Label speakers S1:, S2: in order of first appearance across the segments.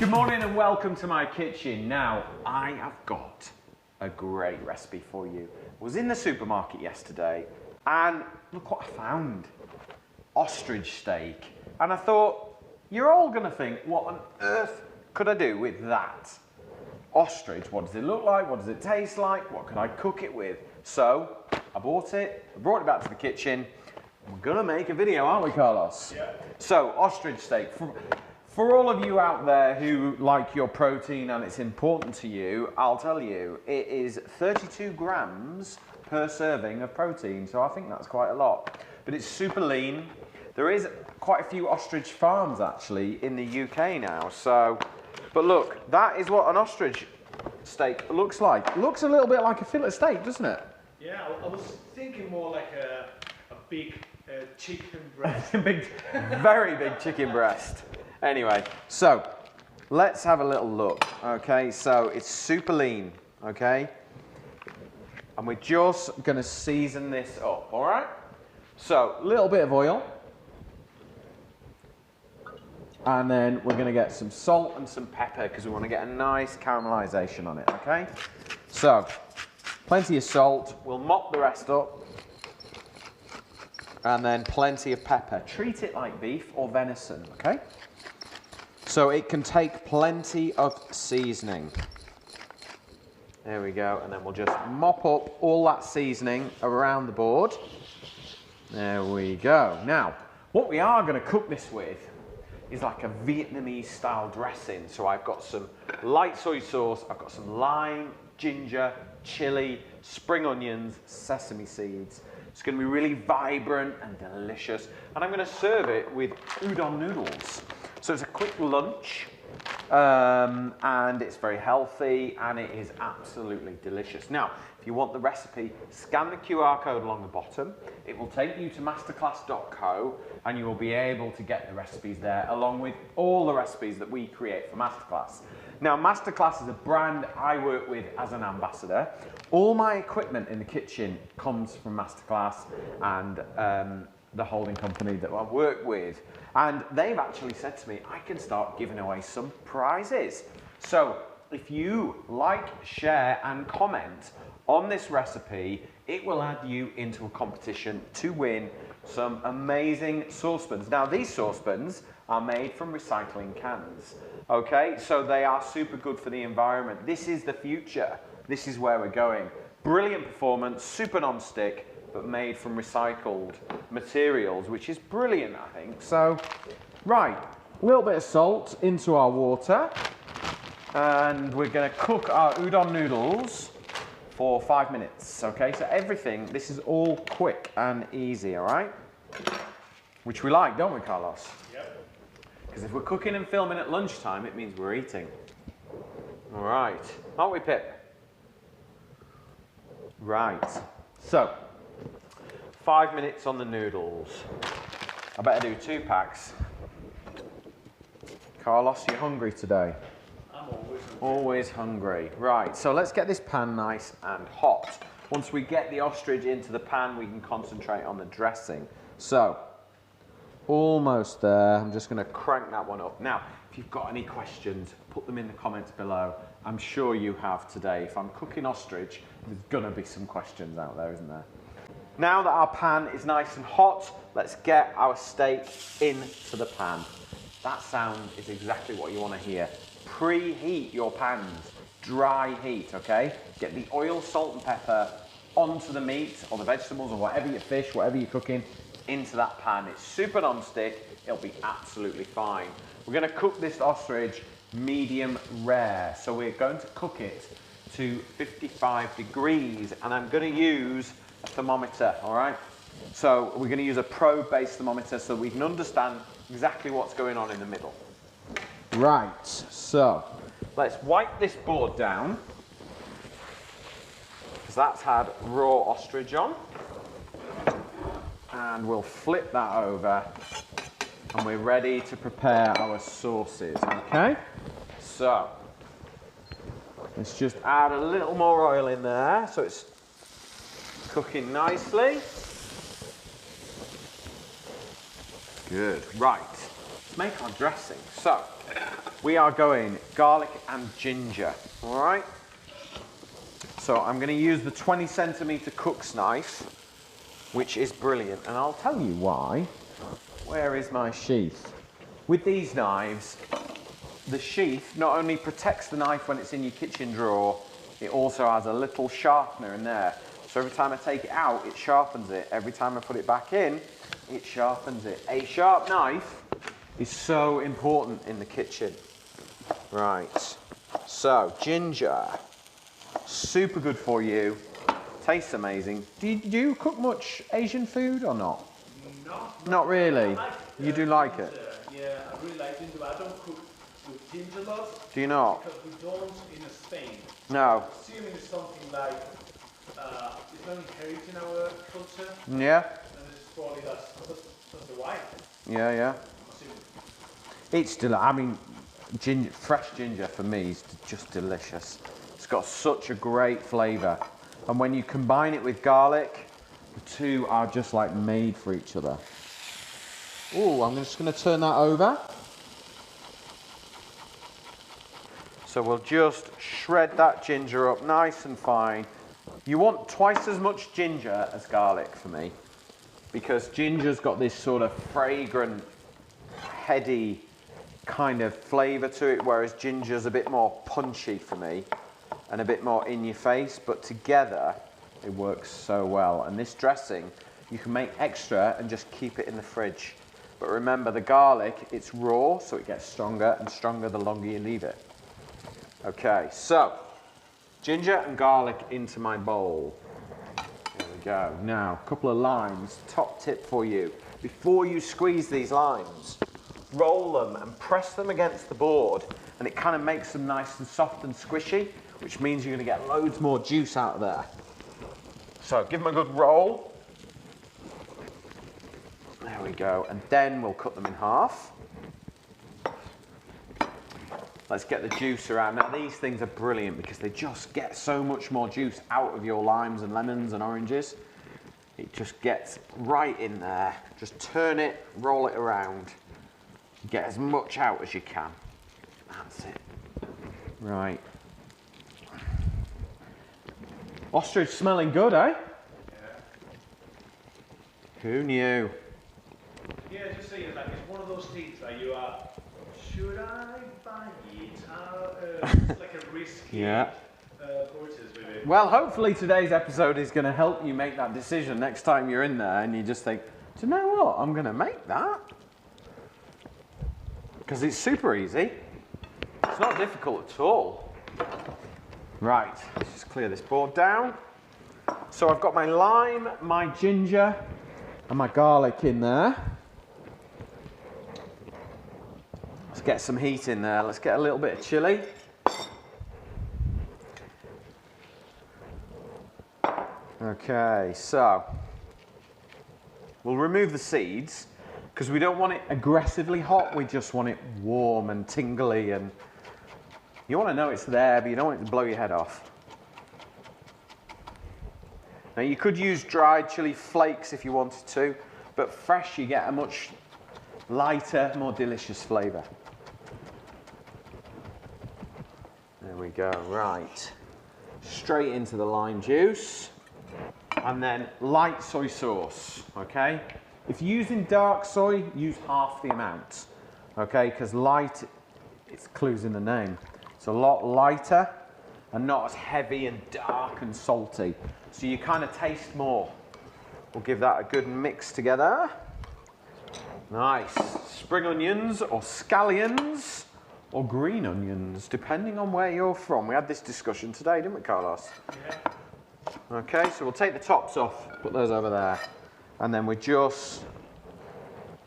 S1: Good morning and welcome to my kitchen. Now, I have got a great recipe for you. I was in the supermarket yesterday and look what I found. Ostrich steak. And I thought, you're all gonna think, what on earth could I do with that? Ostrich, what does it look like? What does it taste like? What can I cook it with? So, I bought it, I brought it back to the kitchen. We're gonna make a video, aren't we, Carlos? Yeah. So, ostrich steak. For all of you out there who like your protein and it's important to you, I'll tell you, it is 32 grams per serving of protein, so I think that's quite a lot. But it's super lean. There is quite a few ostrich farms actually in the UK now, so, but look, that is what an ostrich steak looks like. It looks a little bit like a fillet steak, doesn't it?
S2: Yeah, I was thinking more like a big chicken breast.
S1: Very big chicken breast. Anyway, so let's have a little look. Okay, so it's super lean, okay? And we're just gonna season this up, all right? So, a little bit of oil. And then we're gonna get some salt and some pepper because we wanna get a nice caramelization on it, okay? So, plenty of salt. We'll mop the rest up. And then plenty of pepper. Treat it like beef or venison, okay? So it can take plenty of seasoning. There we go, and then we'll just mop up all that seasoning around the board. There we go. Now, what we are going to cook this with is like a Vietnamese style dressing. So I've got some light soy sauce, I've got some lime, ginger, chili, spring onions, sesame seeds. It's going to be really vibrant and delicious. And I'm going to serve it with udon noodles. So it's a quick lunch, and it's very healthy, and it is absolutely delicious. Now, if you want the recipe, scan the QR code along the bottom. It will take you to masterclass.co, and you will be able to get the recipes there, along with all the recipes that we create for Masterclass. Now, Masterclass is a brand I work with as an ambassador. All my equipment in the kitchen comes from Masterclass and the holding company that I work with. And they've actually said to me, I can start giving away some prizes. So if you like, share and comment on this recipe, it will add you into a competition to win some amazing saucepans. Now these saucepans are made from recycling cans. Okay, so they are super good for the environment. This is the future. This is where we're going. Brilliant performance, super non-stick, but made from recycled materials, which is brilliant, I think. So, right, a little bit of salt into our water, and we're gonna cook our udon noodles for 5 minutes, okay? So everything, this is all quick and easy, all right? Which we like, don't we, Carlos?
S2: Yep.
S1: Because if we're cooking and filming at lunchtime, it means we're eating. All right, aren't we, Pip? Right, so, 5 minutes on the noodles. I better do 2 packs. Carlos, you're hungry today?
S2: I'm always hungry.
S1: Always hungry. Right, so let's get this pan nice and hot. Once we get the ostrich into the pan, we can concentrate on the dressing. So, almost there. I'm just gonna crank that one up. Now, if you've got any questions, put them in the comments below. I'm sure you have today. If I'm cooking ostrich, there's gonna be some questions out there, isn't there? Now that our pan is nice and hot, let's get our steak into the pan. That sound is exactly what you want to hear. Preheat your pans, dry heat, okay? Get the oil, salt and pepper onto the meat or the vegetables or whatever your fish, whatever you're cooking, into that pan. It's super non-stick, it'll be absolutely fine. We're going to cook this ostrich medium rare, so we're going to cook it to 55 degrees, and I'm going to use a thermometer, all right? So we're going to use a probe-based thermometer so we can understand exactly what's going on in the middle. Right, so let's wipe this board down because that's had raw ostrich on. And we'll flip that over and we're ready to prepare our sauces, okay? So let's just add a little more oil in there so it's cooking nicely. Good, right. let's make our dressing. So, we are going garlic and ginger, all right? So I'm going to use the 20 centimeter cook's knife, which is brilliant, and I'll tell you why. Where is my sheath? With these knives, the sheath not only protects the knife when it's in your kitchen drawer, it also has a little sharpener in there. So every time I take it out, it sharpens it. Every time I put it back in, it sharpens it. A sharp knife is so important in the kitchen. Right, so ginger, super good for you, tastes amazing. Do you cook much Asian food or not? Not really. You do like it?
S2: Yeah, I really like ginger, but I don't cook with ginger lots.
S1: Do you not?
S2: Because we don't in Spain.
S1: No.
S2: Assuming it's something like, it's not inherent in our culture.
S1: Yeah?
S2: And it's probably that's the why.
S1: Yeah. It's I mean, fresh ginger for me is just delicious. It's got such a great flavour. And when you combine it with garlic, the two are just like made for each other. Oh, I'm just going to turn that over. So we'll just shred that ginger up nice and fine. You want twice as much ginger as garlic for me, because ginger's got this sort of fragrant, heady kind of flavour to it, whereas ginger's a bit more punchy for me and a bit more in your face, but together it works so well. And this dressing, you can make extra and just keep it in the fridge. But remember, the garlic, it's raw, so it gets stronger and stronger the longer you leave it. Okay, so ginger and garlic into my bowl. There we go. Now, a couple of limes. Top tip for you. Before you squeeze these limes, roll them and press them against the board, and it kind of makes them nice and soft and squishy, which means you're going to get loads more juice out of there. So give them a good roll. There we go. And then we'll cut them in half. Let's get the juice around. Now these things are brilliant because they just get so much more juice out of your limes and lemons and oranges. It just gets right in there. Just turn it, roll it around. Get as much out as you can. That's it. Right. Ostrich smelling good, eh?
S2: Yeah.
S1: Who knew?
S2: Yeah, just saying, like, it's one of those things that you are, should I buy it? It's like a risky purchase with it.
S1: Well, hopefully today's episode is going to help you make that decision next time you're in there and you just think, do you know what? I'm going to make that. Because it's super easy. It's not difficult at all. Right, let's just clear this board down. So I've got my lime, my ginger, and my garlic in there. Let's get some heat in there. Let's get a little bit of chili. Okay, so we'll remove the seeds because we don't want it aggressively hot. We just want it warm and tingly, and you want to know it's there, but you don't want it to blow your head off. Now you could use dried chili flakes if you wanted to, but fresh you get a much lighter, more delicious flavour. There we go, right. Straight into the lime juice. And then light soy sauce, okay? If you're using dark soy, use half the amount, okay? Because light, it's clues in the name. It's a lot lighter and not as heavy and dark and salty. So you kind of taste more. We'll give that a good mix together. Nice. Spring onions or scallions or green onions, depending on where you're from. We had this discussion today, didn't we, Carlos?
S2: Yeah.
S1: Okay, so we'll take the tops off, put those over there. And then I'm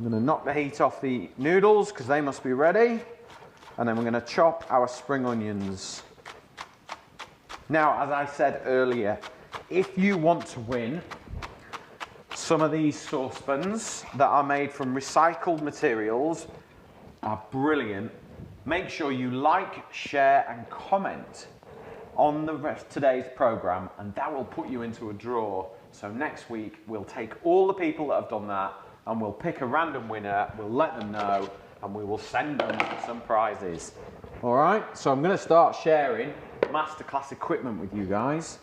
S1: gonna knock the heat off the noodles because they must be ready. And then we're gonna chop our spring onions. Now, as I said earlier, if you want to win, some of these saucepans that are made from recycled materials are brilliant. Make sure you like, share, and comment on today's program, and that will put you into a draw. So next week, we'll take all the people that have done that, and we'll pick a random winner, we'll let them know, and we will send them some prizes. All right, so I'm going to start sharing masterclass equipment with you guys.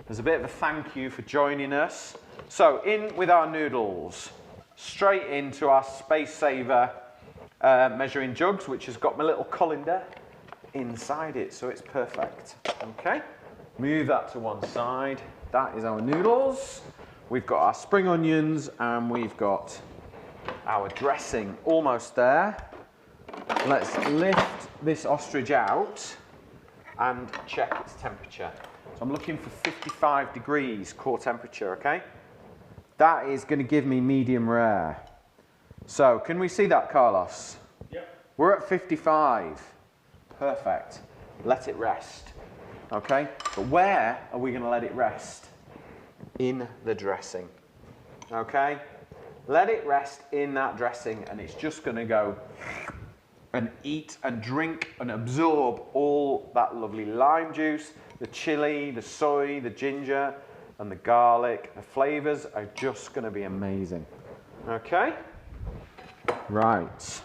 S1: There's a bit of a thank you for joining us. So in with our noodles, straight into our Space Saver measuring jugs, which has got my little colander inside it, so it's perfect. Okay, move that to one side. That is our noodles. We've got our spring onions and we've got our dressing almost there. Let's lift this ostrich out and check its temperature. So I'm looking for 55 degrees core temperature, okay? That is going to give me medium rare. So can we see that, Carlos?
S2: Yep.
S1: We're at 55. Perfect. Let it rest. Okay? But where are we going to let it rest? In the dressing. Okay? Let it rest in that dressing, and it's just going to go and eat and drink and absorb all that lovely lime juice, the chili, the soy, the ginger, and the garlic. The flavors are just going to be amazing. Okay? Right.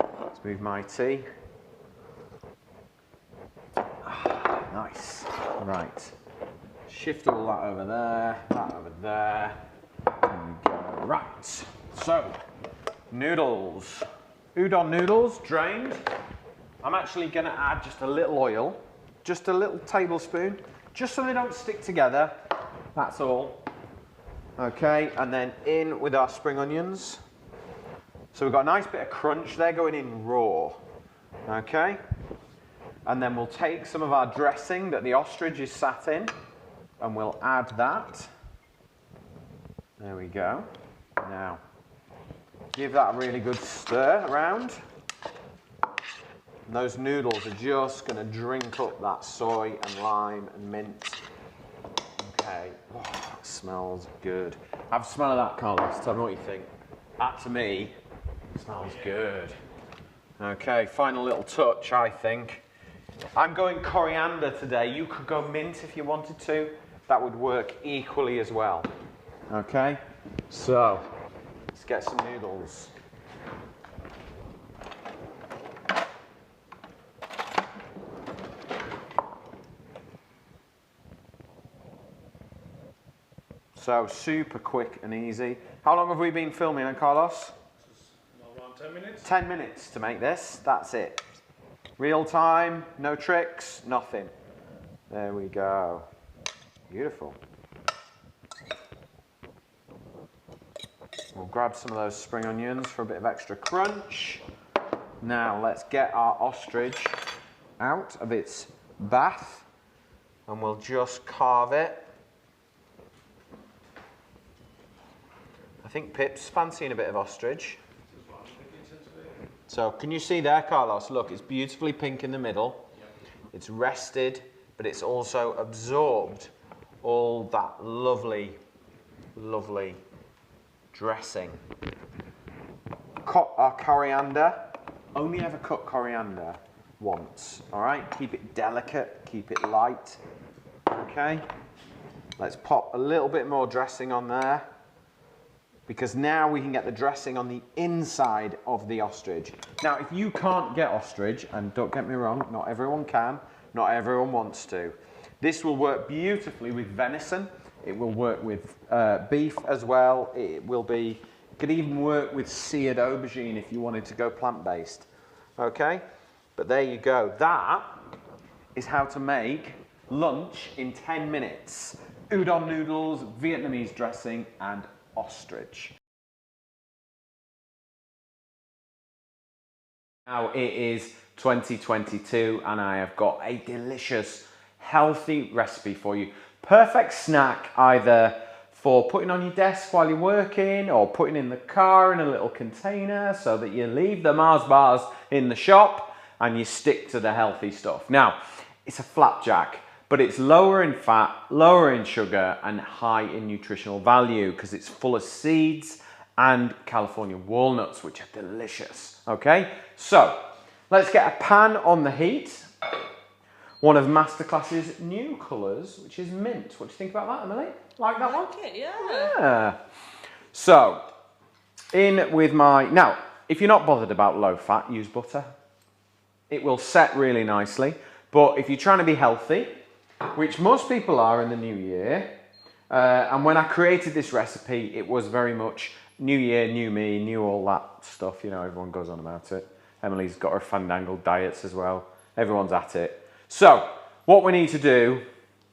S1: Let's move my tea. Nice. Right. Shift all that over there, that over there. There we go. Right. So, noodles. Udon noodles, drained. I'm actually going to add just a little oil, just a little tablespoon, just so they don't stick together. That's all. Okay, and then in with our spring onions. So we've got a nice bit of crunch. They're going in raw. Okay. And then we'll take some of our dressing that the ostrich is sat in, and we'll add that. There we go. Now, give that a really good stir around. And those noodles are just going to drink up that soy and lime and mint. Okay. Oh, that smells good. Have a smell of that, Carlos. Tell me what you think. That, to me, smells good. Okay, final little touch, I think. I'm going coriander today. You could go mint if you wanted to. That would work equally as well. Okay, so let's get some noodles. So super quick and easy. How long have we been filming, Carlos?
S2: Around 10 minutes.
S1: 10 minutes to make this. That's it. Real time, no tricks, nothing. There we go. Beautiful. We'll grab some of those spring onions for a bit of extra crunch. Now let's get our ostrich out of its bath and we'll just carve it. I think Pip's fancying a bit of ostrich. So can you see there, Carlos? Look, it's beautifully pink in the middle. It's rested, but it's also absorbed all that lovely, lovely dressing. Cut our coriander. Only ever cut coriander once, all right? Keep it delicate, keep it light, okay? Let's pop a little bit more dressing on there, because now we can get the dressing on the inside of the ostrich. Now, if you can't get ostrich, and don't get me wrong, not everyone can, not everyone wants to, this will work beautifully with venison. It will work with beef as well. It could even work with seared aubergine if you wanted to go plant-based. Okay, but there you go. That is how to make lunch in 10 minutes. Udon noodles, Vietnamese dressing, and ostrich. Now it is 2022 and I have got a delicious, healthy recipe for you. Perfect snack either for putting on your desk while you're working or putting in the car in a little container so that you leave the Mars bars in the shop and you stick to the healthy stuff. Now, it's a flapjack, but it's lower in fat, lower in sugar, and high in nutritional value because it's full of seeds and California walnuts, which are delicious. Okay, so let's get a pan on the heat. One of Masterclass's new colours, which is mint. What do you think about that, Emily? Like that one?
S3: It, yeah.
S1: Yeah. So, in with my... Now, if you're not bothered about low fat, use butter. It will set really nicely. But if you're trying to be healthy, which most people are in the new year, and when I created this recipe, it was very much new year, new me, new all that stuff. You know, everyone goes on about it. Emily's got her fandangled diets as well. Everyone's at it. So, what we need to do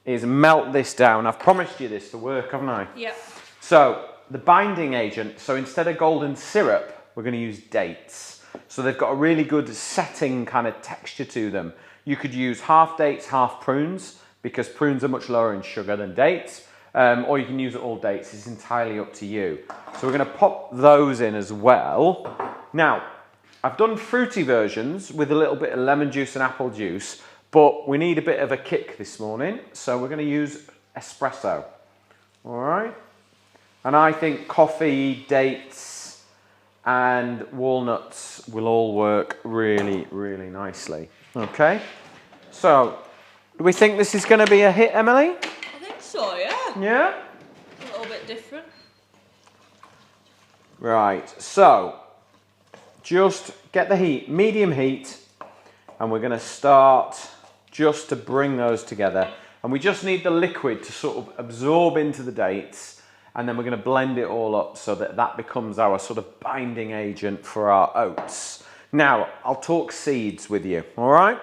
S1: is melt this down. I've promised you this to work, haven't I?
S3: Yep.
S1: So, the binding agent, so instead of golden syrup, we're going to use dates. So they've got a really good setting kind of texture to them. You could use half dates, half prunes, because prunes are much lower in sugar than dates. Or you can use all dates, it's entirely up to you. So we're going to pop those in as well. Now, I've done fruity versions with a little bit of lemon juice and apple juice, but we need a bit of a kick this morning, so we're going to use espresso. All right? And I think coffee, dates, and walnuts will all work really, really nicely. Okay? So, do we think this is going to be a hit, Emily?
S3: I think so, yeah.
S1: Yeah?
S3: A little bit different.
S1: Right, so just get the heat, medium heat, and we're going to start just to bring those together. And we just need the liquid to sort of absorb into the dates, and then we're going to blend it all up so that that becomes our sort of binding agent for our oats. Now, I'll talk seeds with you, all right?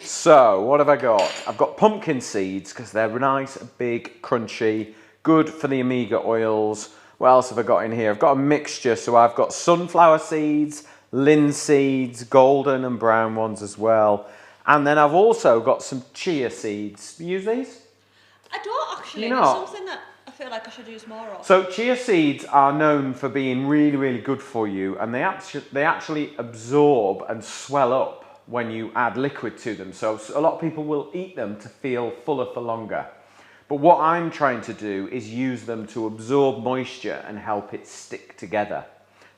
S1: So, what have I got? I've got pumpkin seeds because they're nice, big, crunchy, good for the omega oils. What else have I got in here? I've got a mixture, so I've got sunflower seeds, linseeds, golden and brown ones as well. And then I've also got some chia seeds. Do you use these?
S3: I don't actually.
S1: You
S3: It's
S1: know.
S3: something that I feel like I should use more of.
S1: So chia seeds are known for being really, really good for you, and they actually absorb and swell up when you add liquid to them. So a lot of people will eat them to feel fuller for longer. But what I'm trying to do is use them to absorb moisture and help it stick together.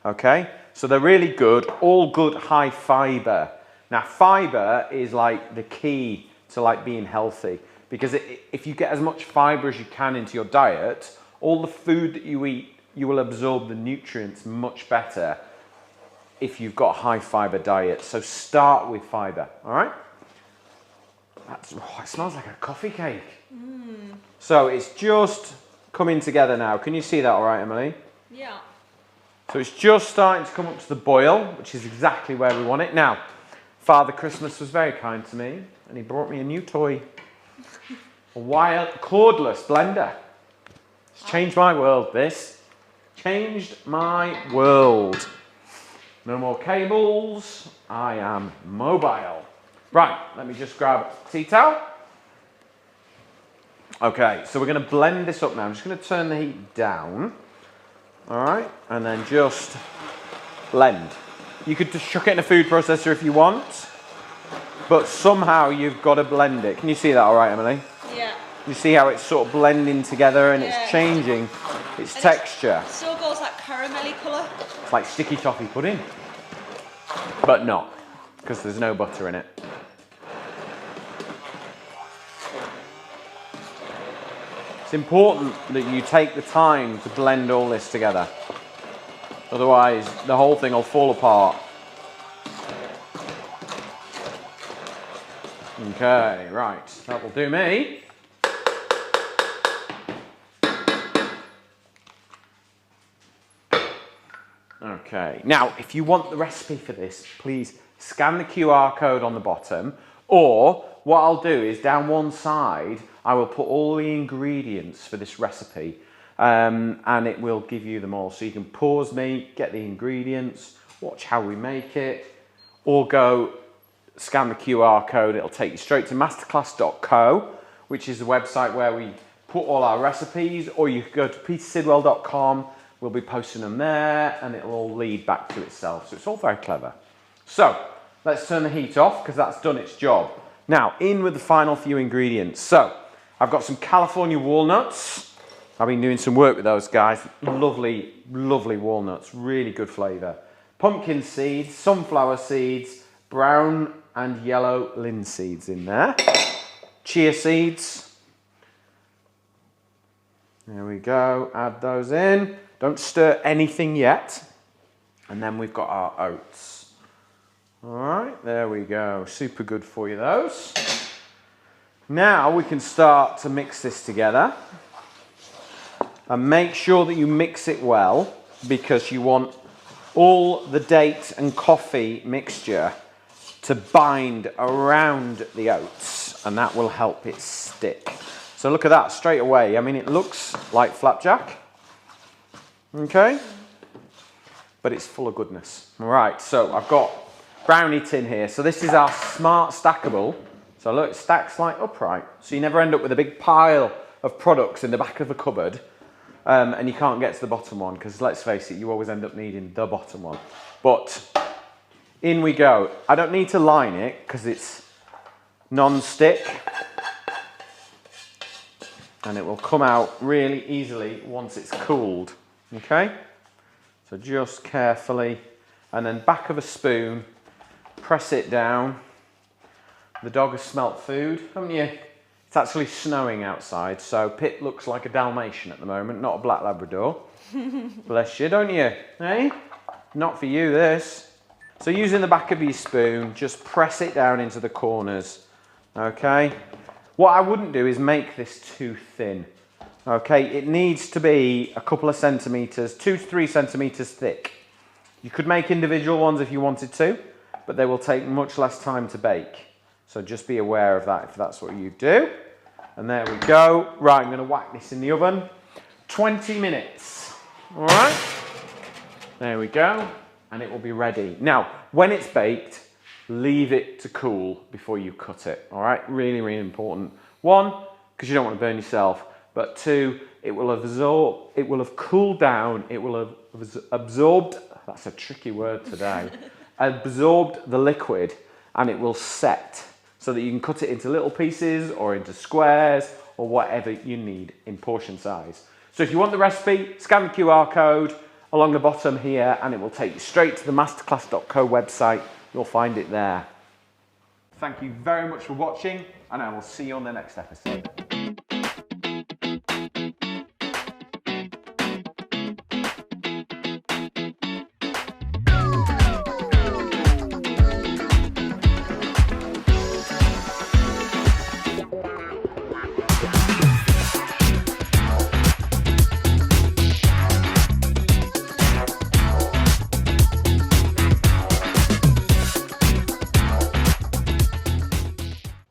S1: Okay? So they're really good, all good high fiber. Now fiber is like the key to like being healthy, because if you get as much fiber as you can into your diet, all the food that you eat, you will absorb the nutrients much better if you've got a high fiber diet. So start with fiber, all right? It smells like a coffee cake. Mm. So it's just coming together now. Can you see that all right, Emily?
S3: Yeah.
S1: So it's just starting to come up to the boil, which is exactly where we want it. Now, Father Christmas was very kind to me, and he brought me a new toy. A wild, cordless blender. It's changed my world, this. Changed my world. No more cables. I am mobile. Right, let me just grab a tea towel. Okay, so we're going to blend this up now. I'm just going to turn the heat down. All right, and then just blend. You could just chuck it in a food processor if you want, but somehow you've got to blend it. Can you see that all right, Emily?
S3: Yeah.
S1: You see how it's sort of blending together and it's changing its texture.
S3: It still goes that caramelly colour.
S1: It's like sticky toffee pudding, but not, because there's no butter in it. It's important that you take the time to blend all this together. Otherwise, the whole thing will fall apart. Okay, right, that will do me. Okay, now if you want the recipe for this, please scan the QR code on the bottom, or what I'll do is down one side, I will put all the ingredients for this recipe, and it will give you them all. So you can pause me, get the ingredients, watch how we make it, or go scan the QR code. It'll take you straight to masterclass.co, which is the website where we put all our recipes, or you could go to petersidwell.com. We'll be posting them there, and it'll all lead back to itself. So it's all very clever. So let's turn the heat off, because that's done its job. Now, in with the final few ingredients. So I've got some California walnuts. I've been doing some work with those guys. Lovely, lovely walnuts, really good flavour. Pumpkin seeds, sunflower seeds, brown and yellow linseeds in there. Chia seeds. There we go, add those in. Don't stir anything yet. And then we've got our oats. All right, there we go. Super good for you, those. Now we can start to mix this together. And make sure that you mix it well, because you want all the date and coffee mixture to bind around the oats, and that will help it stick. So look at that straight away. I mean, it looks like flapjack, okay? But it's full of goodness. All right, so I've got brownie tin here. So this is our smart stackable. So look, it stacks like upright. So you never end up with a big pile of products in the back of a cupboard. And you can't get to the bottom one, because let's face it, you always end up needing the bottom one. But in we go. I don't need to line it because it's non-stick, and it will come out really easily once it's cooled. Okay, so just carefully, and then back of a spoon, press it down. The dog has smelt food, haven't you? It's actually snowing outside, so Pip looks like a Dalmatian at the moment, not a black Labrador. Bless you, don't you? Eh? Not for you, this. So using the back of your spoon, just press it down into the corners, okay? What I wouldn't do is make this too thin, okay? It needs to be a couple of centimetres, 2 to 3 centimetres thick. You could make individual ones if you wanted to, but they will take much less time to bake. So just be aware of that if that's what you do. And there we go. Right, I'm going to whack this in the oven. 20 minutes. All right. There we go. And it will be ready. Now, when it's baked, leave it to cool before you cut it. All right. Really, really important. 1, because you don't want to burn yourself. But 2, it will absorb. It will have cooled down. It will have absorbed. That's a tricky word today. Absorbed the liquid, and it will set, so that you can cut it into little pieces or into squares or whatever you need in portion size. So if you want the recipe, scan the QR code along the bottom here, and it will take you straight to the masterclass.co website. You'll find it there. Thank you very much for watching, and I will see you on the next episode.